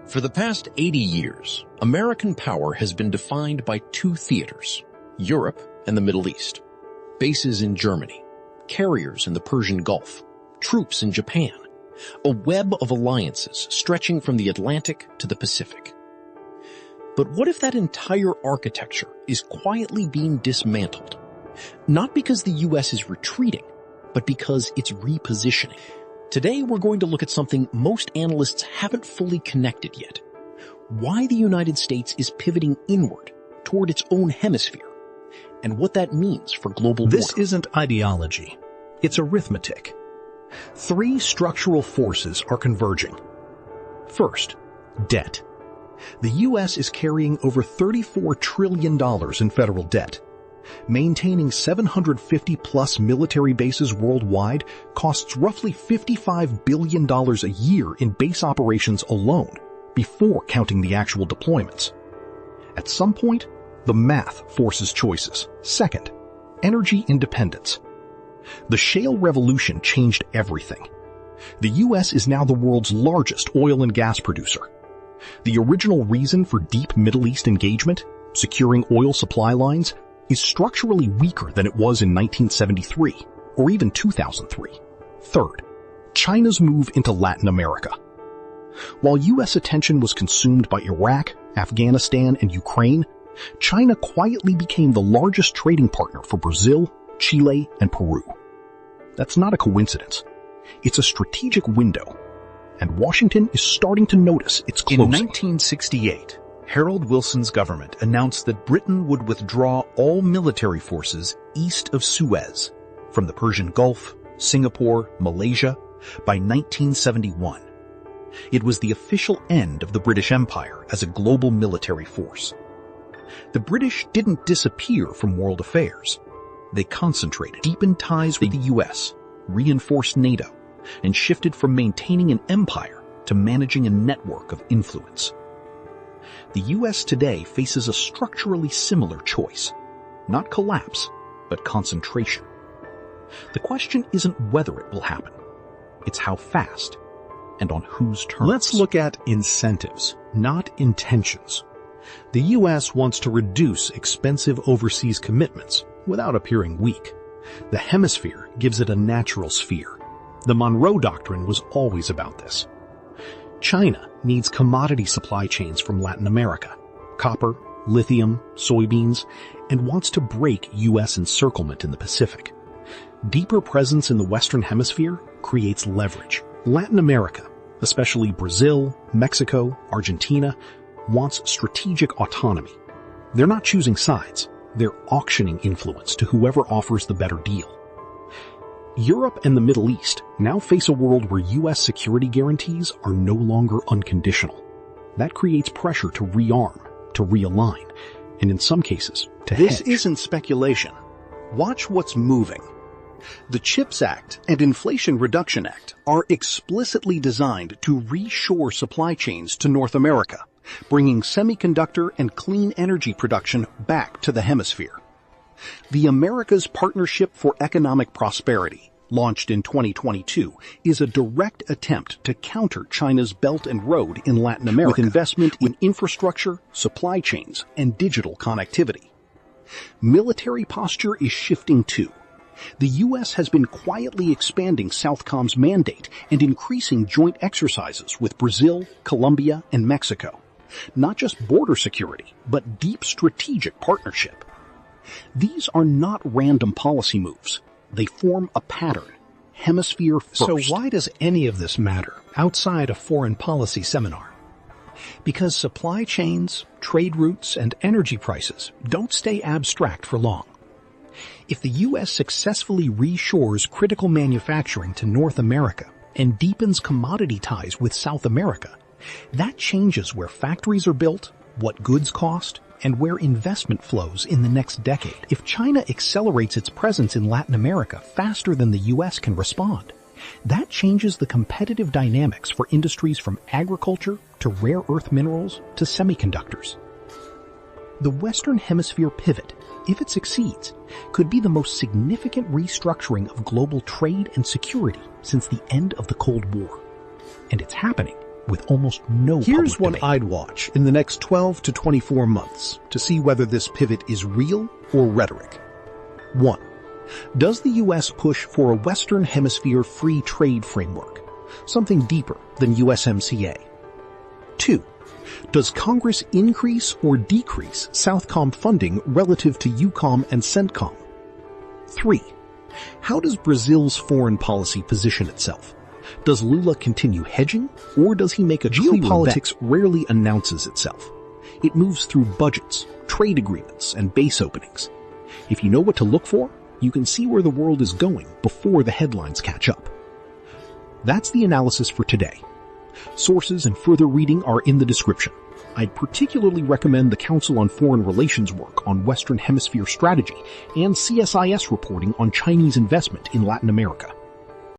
For the past 80 years, American power has been defined by two theaters, Europe and the Middle East. Bases in Germany, carriers in the Persian Gulf, troops in Japan, a web of alliances stretching from the Atlantic to the Pacific. But what if that entire architecture is quietly being dismantled? Not because the US is retreating, but because it's repositioning. Today, we're going to look at something most analysts haven't fully connected yet. Why the United States is pivoting inward toward its own hemisphere, and what that means for global order. This isn't ideology. It's arithmetic. Three structural forces are converging. First, debt. The U.S. is carrying over $34 trillion in federal debt. Maintaining 750-plus military bases worldwide costs roughly $55 billion a year in base operations alone, before counting the actual deployments. At some point, the math forces choices. Second, energy independence. The shale revolution changed everything. The U.S. is now the world's largest oil and gas producer. The original reason for deep Middle East engagement, securing oil supply lines, is structurally weaker than it was in 1973 or even 2003. Third, China's move into Latin America. While U.S. attention was consumed by Iraq, Afghanistan, and Ukraine, China quietly became the largest trading partner for Brazil, Chile, and Peru. That's not a coincidence. It's a strategic window, and Washington is starting to notice its closing. In 1968, Harold Wilson's government announced that Britain would withdraw all military forces east of Suez, from the Persian Gulf, Singapore, Malaysia, by 1971. It was the official end of the British Empire as a global military force. The British didn't disappear from world affairs. They concentrated, deepened ties with the U.S., reinforced NATO, and shifted from maintaining an empire to managing a network of influence. The U.S. today faces a structurally similar choice. Not collapse, but concentration. The question isn't whether it will happen. It's how fast and on whose terms. Let's look at incentives, not intentions. The U.S. wants to reduce expensive overseas commitments without appearing weak. The hemisphere gives it a natural sphere. The Monroe Doctrine was always about this. China needs commodity supply chains from Latin America, copper, lithium, soybeans, and wants to break U.S. encirclement in the Pacific. Deeper presence in the Western Hemisphere creates leverage. Latin America, especially Brazil, Mexico, Argentina, wants strategic autonomy. They're not choosing sides. They're auctioning influence to whoever offers the better deal. Europe and the Middle East now face a world where U.S. security guarantees are no longer unconditional. That creates pressure to rearm, to realign, and in some cases, to hedge. This isn't speculation. Watch what's moving. The CHIPS Act and Inflation Reduction Act are explicitly designed to reshore supply chains to North America, bringing semiconductor and clean energy production back to the hemisphere. The America's Partnership for Economic Prosperity, launched in 2022, is a direct attempt to counter China's Belt and Road in Latin America with investment in infrastructure, supply chains, and digital connectivity. Military posture is shifting too. The U.S. has been quietly expanding Southcom's mandate and increasing joint exercises with Brazil, Colombia, and Mexico. Not just border security, but deep strategic partnership. These are not random policy moves. They form a pattern. Hemisphere first. So why does any of this matter outside a foreign policy seminar? Because supply chains, trade routes, and energy prices don't stay abstract for long. If the U.S. successfully reshores critical manufacturing to North America and deepens commodity ties with South America, that changes where factories are built, what goods cost, and where investment flows in the next decade. If China accelerates its presence in Latin America faster than the U.S. can respond, that changes the competitive dynamics for industries from agriculture to rare earth minerals to semiconductors. The Western Hemisphere pivot, if it succeeds, could be the most significant restructuring of global trade and security since the end of the Cold War. And it's happening with almost no Here's public what debate. I'd watch in the next 12 to 24 months to see whether this pivot is real or rhetoric. 1. Does the U.S. push for a Western Hemisphere free trade framework, something deeper than USMCA? 2. Does Congress increase or decrease Southcom funding relative to EUCOM and CENTCOM? 3. How does Brazil's foreign policy position itself? Does Lula continue hedging, or does he make a clear bet? Geopolitics rarely announces itself. It moves through budgets, trade agreements, and base openings. If you know what to look for, you can see where the world is going before the headlines catch up. That's the analysis for today. Sources and further reading are in the description. I'd particularly recommend the Council on Foreign Relations work on Western Hemisphere strategy and CSIS reporting on Chinese investment in Latin America.